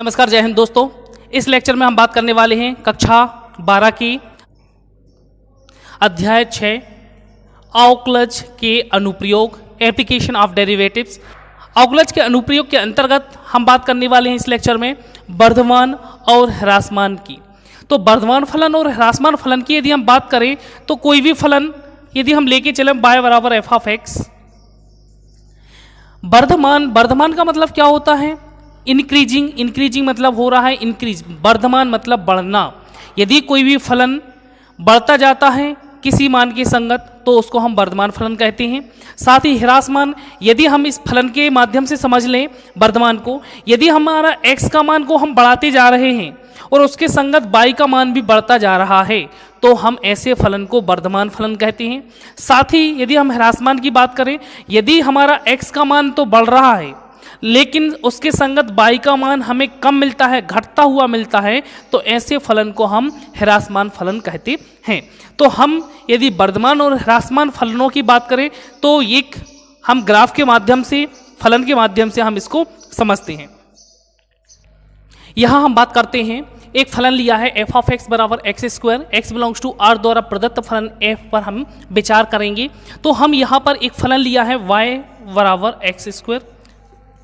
नमस्कार, जय हिंद दोस्तों। इस लेक्चर में हम बात करने वाले हैं कक्षा 12 की अध्याय 6 अवकलज के अनुप्रयोग, एप्लीकेशन ऑफ डेरिवेटिव्स। अवकलज के अनुप्रयोग के अंतर्गत हम बात करने वाले हैं इस लेक्चर में वर्धमान और ह्रासमान की। तो वर्धमान फलन और ह्रासमान फलन की यदि हम बात करें तो कोई भी फलन यदि हम लेके चलें y बराबर एफ ऑफ एक्स, वर्धमान का मतलब क्या होता है? इंक्रीजिंग मतलब हो रहा है इंक्रीज, वर्धमान मतलब बढ़ना। यदि कोई भी फलन बढ़ता जाता है किसी मान के संगत तो उसको हम वर्धमान फलन कहते हैं। साथ ही ह्रासमान, यदि हम इस फलन के माध्यम से समझ लें वर्धमान को, यदि हमारा x का मान को हम बढ़ाते जा रहे हैं और उसके संगत y का मान भी बढ़ता जा रहा है तो हम ऐसे फलन को वर्धमान फलन कहते हैं। साथ ही यदि हम ह्रासमान की बात करें, यदि हमारा x का मान तो बढ़ रहा है लेकिन उसके संगत y का मान हमें कम मिलता है, घटता हुआ मिलता है, तो ऐसे फलन को हम ह्रासमान फलन कहते हैं। तो हम यदि वर्धमान और ह्रासमान फलनों की बात करें तो एक हम ग्राफ के माध्यम से, फलन के माध्यम से हम इसको समझते हैं। यहां हम बात करते हैं, एक फलन लिया है एफ ऑफ एक्स बराबर x square, x belongs to r द्वारा प्रदत्त फलन एफ पर हम विचार करेंगे। तो हम यहाँ पर एक फलन लिया है y बराबर एक्स स्क्वायर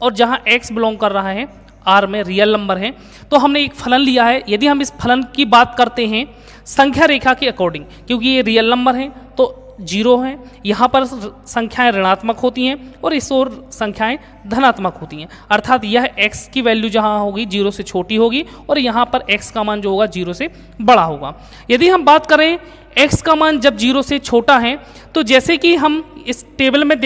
और जहाँ x बिलोंग कर रहा है r में रियल नंबर है, तो हमने एक फलन लिया है। यदि हम इस फलन की बात करते हैं संख्या रेखा के अकॉर्डिंग, क्योंकि ये रियल नंबर है तो 0 है, यहाँ पर संख्याएं ऋणात्मक होती हैं और इस ओर संख्याएं धनात्मक होती हैं, अर्थात यह x की वैल्यू जहाँ होगी 0 से छोटी होगी और यहाँ पर x का मान जो होगा 0 से बड़ा होगा। यदि हम बात करें x का मान जब 0 से छोटा है तो जैसे कि हम इस टेबल में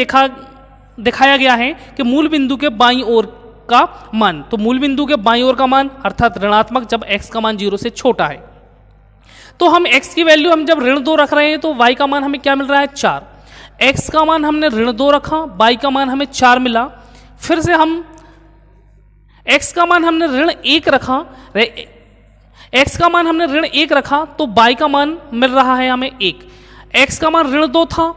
दिखाया गया है कि मूल बिंदु के बाईं ओर का मान, तो मूल बिंदु के बाईं ओर का मान अर्थात ऋणात्मक जब x का मान 0 से छोटा है, तो हम x की वैल्यू हम जब ऋण 2 रख रहे हैं तो y का मान हमें क्या मिल रहा है 4। x का मान हमने ऋण 2 रखा, y का मान हमें 4 मिला। फिर से हम x का मान हमने ऋण 1 रखा, x का मान हमने ऋण 1 रखा तो y का मान मिल रहा है हमें 1। x का मान ऋण 2 था,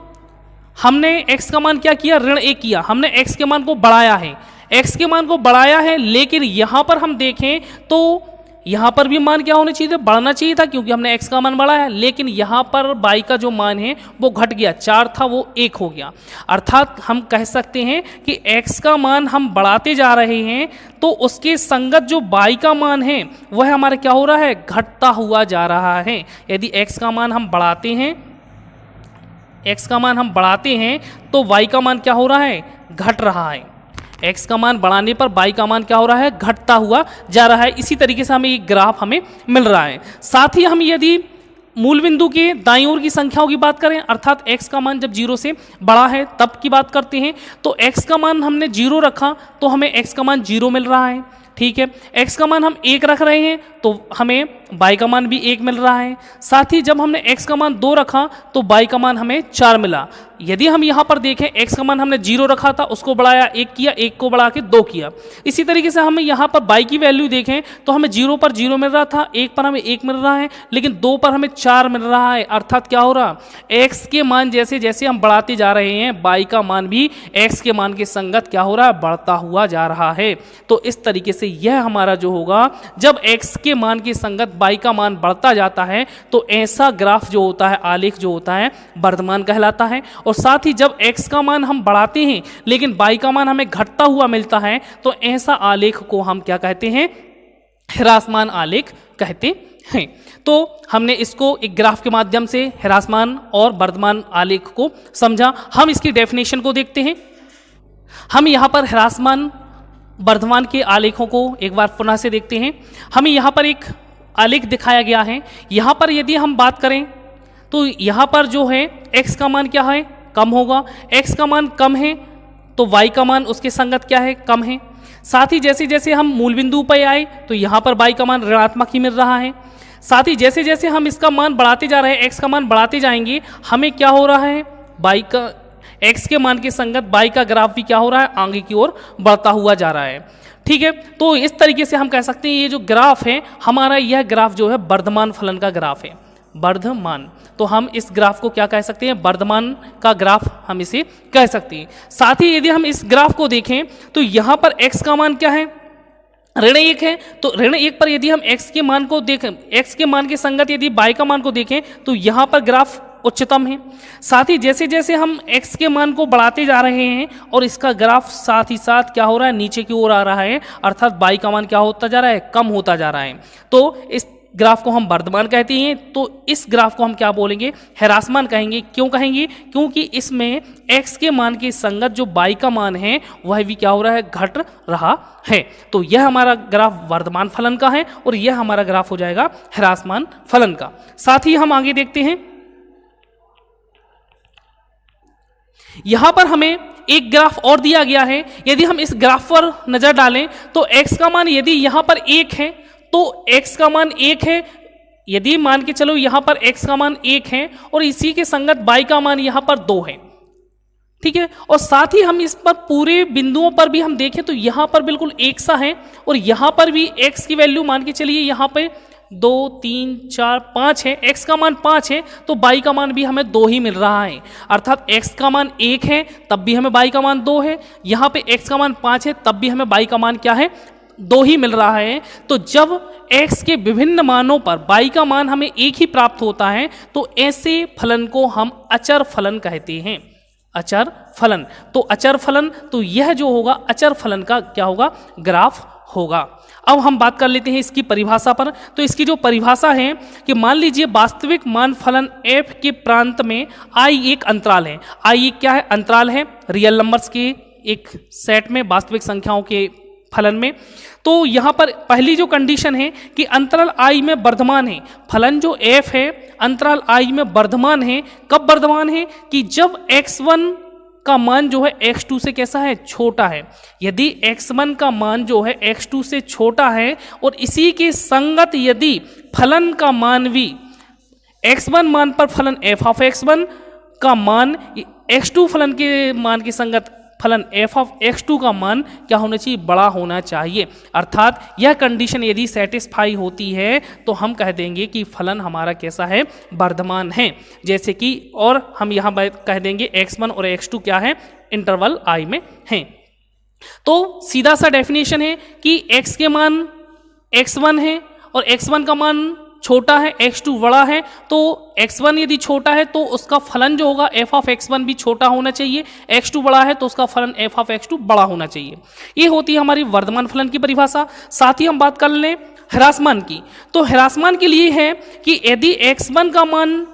हमने x का मान क्या किया, ऋण 1 किया, हमने x के मान को बढ़ाया है, x के मान को बढ़ाया है। लेकिन यहाँ पर हम देखें तो यहाँ पर भी मान क्या होना चाहिए था, बढ़ना चाहिए था, क्योंकि हमने x का मान बढ़ाया। लेकिन यहाँ पर y का जो मान है वो घट गया, 4 था वो 1 हो गया। अर्थात हम कह सकते हैं कि x का मान हम बढ़ाते जा रहे हैं तो उसके संगत जो y का मान है वह हमारा क्या हो रहा है, घटता हुआ जा रहा है। यदि x का मान हम बढ़ाते हैं तो y का मान क्या हो रहा है, घट रहा है। x का मान बढ़ाने पर y का मान क्या हो रहा है, घटता हुआ जा रहा है। इसी तरीके से हमें एक ग्राफ हमें मिल रहा है। साथ ही हम यदि मूल बिंदु के दाईं ओर की संख्याओं की बात करें, अर्थात x का मान जब 0 से बड़ा है तब की बात करते हैं, तो x का मान हमने 0 रखा तो हमें x का मान 0 मिल रहा है, ठीक है। x का मान हम 1 रख रहे हैं तो हमें y का मान भी 1 मिल रहा है। साथ ही जब हमने x का मान 2 रखा तो y का मान हमें 4 मिला। यदि हम यहाँ पर देखें x का मान हमने 0 रखा था, उसको बढ़ाया 1 किया, 1 को बढ़ा के 2 किया। इसी तरीके से हमें यहाँ पर y की वैल्यू देखें तो हमें 0 पर 0 मिल रहा था, 1 पर हमें 1 मिल रहा है, लेकिन 2 पर हमें 4 मिल रहा है। अर्थात क्या हो रहा, x के मान जैसे जैसे हम बढ़ाते जा रहे हैं y का मान भी x के मान के संगत क्या हो रहा है, बढ़ता हुआ जा रहा है। तो इस तरीके से यह हमारा जो होगा, जब x के मान के संगत y का मान बढ़ता जाता है तो ऐसा ग्राफ जो होता है, आलेख जो होता है, वर्धमान कहलाता है। और साथ ही जब x का मान हम बढ़ाते हैं लेकिन y का मान हमें घटता हुआ मिलता है तो ऐसा आलेख को हम क्या कहते हैं, ह्रासमान आलेख कहते हैं। तो हमने इसको एक ग्राफ के माध्यम से ह्रासमान और वर्धमान आलेख को समझा। हम इसकी डेफिनेशन को देखते हैं। हम यहाँ पर ह्रासमान वर्धमान के आलेखों को एक बार पुनः से देखते हैं। हमें यहाँ पर एक आलेख दिखाया गया है। यहाँ पर यदि हम बात करें तो यहाँ पर जो है x का मान क्या है, कम होगा। x का मान कम है तो y का मान उसके संगत क्या है, कम है। साथ ही जैसे जैसे हम मूल बिंदु पर आए तो यहाँ पर y का मान ऋणात्मक ही मिल रहा है। साथ ही जैसे जैसे हम इसका मान बढ़ाते जा रहे हैं, x का मान बढ़ाते जाएंगे, हमें क्या हो रहा है, x के मान के संगत y का ग्राफ भी क्या हो रहा है, आगे की ओर बढ़ता हुआ जा रहा है, ठीक है। तो इस तरीके से हम कह सकते हैं ये जो ग्राफ है हमारा, यह ग्राफ जो है वर्धमान फलन का ग्राफ है, वर्धमान। तो हम इस ग्राफ को क्या कह सकते हैं, वर्धमान का ग्राफ हम इसे कह सकते हैं। साथ ही यदि हम इस ग्राफ को देखें तो यहाँ पर x का मान क्या है, ऋण 1 है तो ऋण 1 पर यदि हम x के मान को देखें, x के मान के संगत यदि y का मान को देखें तो यहाँ पर ग्राफ उच्चतम है। साथ ही जैसे जैसे हम x के मान को बढ़ाते जा रहे हैं और इसका ग्राफ साथ ही साथ क्या हो रहा है, नीचे की ओर आ रहा है, अर्थात y का मान क्या होता जा रहा है, कम होता जा रहा है। तो इस ग्राफ को हम वर्धमान कहते हैं। तो इस ग्राफ को हम क्या बोलेंगे, ह्रासमान कहेंगे। क्यों कहेंगे, क्योंकि इसमें x के मान के संगत जो y का मान है वह भी क्या हो रहा है, घट रहा है। तो यह हमारा ग्राफ वर्धमान फलन का है और यह हमारा ग्राफ हो जाएगा ह्रासमान फलन का। साथ ही हम आगे देखते हैं, यहां पर हमें एक ग्राफ और दिया गया है। यदि हम इस ग्राफ पर नजर डालें तो x का मान यदि यहां पर 1 है तो x का मान 1 है। यदि मान के चलो यहां पर x का मान 1 है और इसी के संगत y का मान यहां पर 2 है, ठीक है। और साथ ही हम इस पर पूरे बिंदुओं पर भी हम देखें तो यहां पर बिल्कुल एक सा है और यहां पर भी x की वैल्यू मान के चलिए यहां पे 2 3 4 5 है, x का मान 5 है तो y का मान भी हमें 2 ही मिल रहा है। अर्थात x का मान 1 है तब भी हमें y का मान 2 है, यहाँ पे x का मान 5 है तब भी हमें y का मान क्या है, 2 ही मिल रहा है। तो जब x के विभिन्न मानों पर y का मान हमें 1 ही प्राप्त होता है तो ऐसे फलन को हम अचर फलन कहते हैं। अचर फलन, तो अचर फलन, तो यह जो होगा अचर फलन का क्या होगा, ग्राफ होगा। अब हम बात कर लेते हैं इसकी परिभाषा पर। तो इसकी जो परिभाषा है कि मान लीजिए वास्तविक मान फलन f के प्रांत में i एक अंतराल है। i एक क्या है, अंतराल है रियल नंबर्स के एक सेट में, वास्तविक संख्याओं के फलन में। तो यहाँ पर पहली जो कंडीशन है कि अंतराल i में वर्धमान है, फलन जो f है अंतराल i में वर्धमान है। कब वर्धमान है, कि जब x1 का मान जो है x2 से कैसा है, छोटा है। यदि x1 का मान जो है x2 से छोटा है और इसी के संगत यदि फलन का मान भी x1 मान पर फलन f ऑफ x1 का मान x2 फलन के मान के संगत फलन f ऑफ x2 का मान क्या होना चाहिए, बड़ा होना चाहिए। अर्थात यह कंडीशन यदि सेटिस्फाई होती है तो हम कह देंगे कि फलन हमारा कैसा है, वर्धमान है। जैसे कि और हम यहाँ कह देंगे x1 और x2 क्या है, इंटरवल i में हैं। तो सीधा सा डेफिनेशन है कि x के मान x1 है और x1 का मान छोटा है, x2 बड़ा है। तो x1 यदि छोटा है तो उसका फलन जो होगा f ऑफ x1 भी छोटा होना चाहिए, x2 बड़ा है तो उसका फलन f ऑफ x2 बड़ा होना चाहिए। ये होती है हमारी वर्धमान फलन की परिभाषा। साथ ही हम बात कर लें ह्रासमान की। तो ह्रासमान के लिए है कि यदि x1 का मान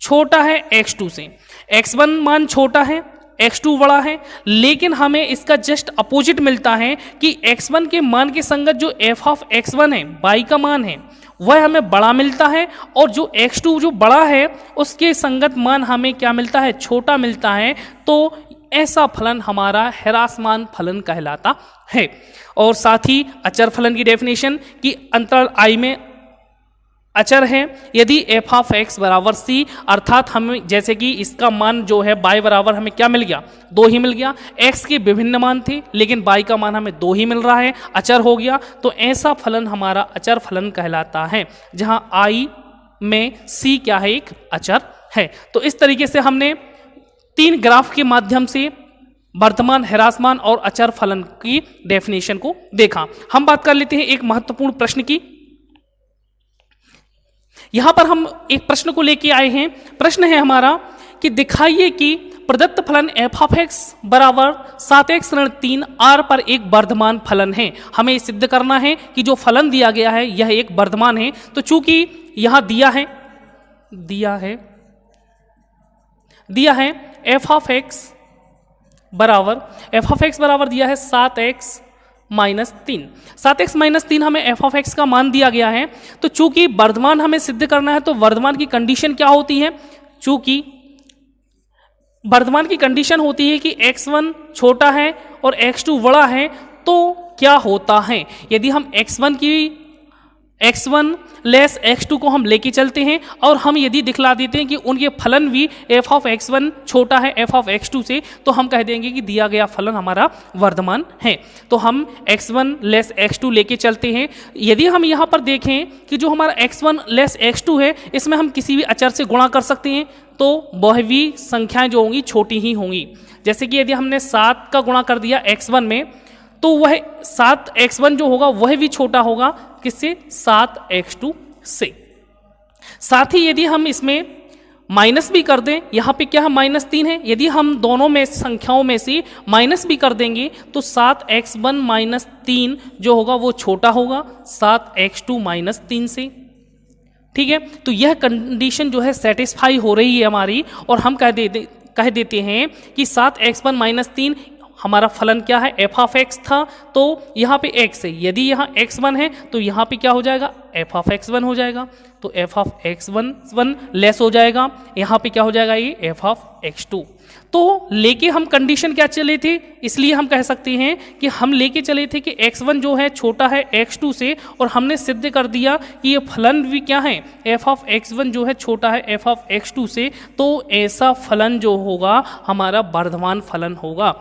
छोटा है x2 से, x1 मान छोटा है x2 बड़ा है, लेकिन हमें इसका जस्ट अपोजिट मिलता है कि x1 के मान के संगत जो f ऑफ x1 है, y का मान है, वह हमें बड़ा मिलता है और जो x2 जो बड़ा है उसके संगत मान हमें क्या मिलता है, छोटा मिलता है। तो ऐसा फलन हमारा ह्रासमान फलन कहलाता है। और साथ ही अचर फलन की डेफिनेशन कि अंतराल i में अचर है यदि f ऑफ x बराबर c, अर्थात हमें जैसे कि इसका मान जो है y बराबर हमें क्या मिल गया, 2 ही मिल गया। x के विभिन्न मान थे लेकिन y का मान हमें 2 ही मिल रहा है, अचर हो गया। तो ऐसा फलन हमारा अचर फलन कहलाता है जहां i में c क्या है, एक अचर है। तो इस तरीके से हमने 3 ग्राफ के माध्यम से वर्धमान, ह्रासमान और अचर फलन की डेफिनेशन को देखा। हम बात कर लेते हैं एक महत्वपूर्ण प्रश्न की। यहां पर हम एक प्रश्न को लेके आए हैं। प्रश्न है हमारा कि दिखाइए कि प्रदत्त फलन f ऑफ x बराबर 7x ऋण 3 r पर एक वर्धमान फलन है। हमें सिद्ध करना है कि जो फलन दिया गया है यह एक वर्धमान है। तो चूंकि यहां दिया है f ऑफ x बराबर दिया है 7x माइनस 3। 7x माइनस 3 हमें f ऑफ x का मान दिया गया है। तो चूंकि वर्धमान हमें सिद्ध करना है तो वर्धमान की कंडीशन क्या होती है, चूंकि वर्धमान की कंडीशन होती है कि x1 छोटा है और x2 बड़ा है। तो क्या होता है, यदि हम x1 लेस x2 को हम लेके चलते हैं और हम यदि दिखला देते हैं कि उनके फलन भी f ऑफ x1 छोटा है f ऑफ x2 से, तो हम कह देंगे कि दिया गया फलन हमारा वर्धमान है। तो हम x1 लेस x2 लेके चलते हैं। यदि हम यहाँ पर देखें कि जो हमारा x1 लेस x2 है इसमें हम किसी भी अचर से गुणा कर सकते हैं तो वह भी संख्याएं जो होंगी छोटी ही होंगी। जैसे कि यदि हमने 7 का गुणा कर दिया x1 में तो वह 7x1 जो होगा वह भी छोटा होगा किससे, 7x2 से। साथ ही यदि हम इसमें माइनस भी कर दें, यहाँ पे क्या है -3 है, यदि हम दोनों में संख्याओं में से माइनस भी कर देंगे तो 7x1 - 3 जो होगा वो छोटा होगा 7x2 - 3 से। ठीक है, तो यह कंडीशन जो है सेटिस्फाई हो रही है हमारी, और हम कह देते हैं कि 7x1 - 3 हमारा फलन क्या है, f(x) था, तो यहाँ पे x है, यदि यहाँ x1 है तो यहाँ पे क्या हो जाएगा, f(x1) हो जाएगा, तो f(x1) लेस हो जाएगा, यहाँ पे क्या हो जाएगा, ये f(x2). तो लेके हम कंडीशन क्या चले थे, इसलिए हम कह सकते हैं कि हम लेके चले थे कि x1 जो है छोटा है x2 से, और हमने सिद्ध कर दिया कि ये फलन भी क्या है, f(x1) जो है छोटा है f(x2) से, तो ऐसा फलन जो होगा हमारा वर्धमान फलन होगा।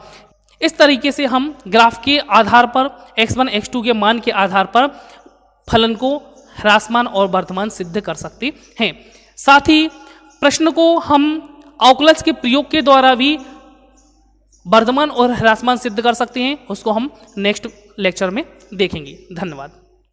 इस तरीके से हम ग्राफ के आधार पर x1 x2 के मान के आधार पर फलन को ह्रासमान और वर्धमान सिद्ध कर सकते हैं। साथ ही प्रश्न को हम अवकलज के प्रयोग के द्वारा भी वर्धमान और ह्रासमान सिद्ध कर सकते हैं, उसको हम नेक्स्ट लेक्चर में देखेंगे। धन्यवाद।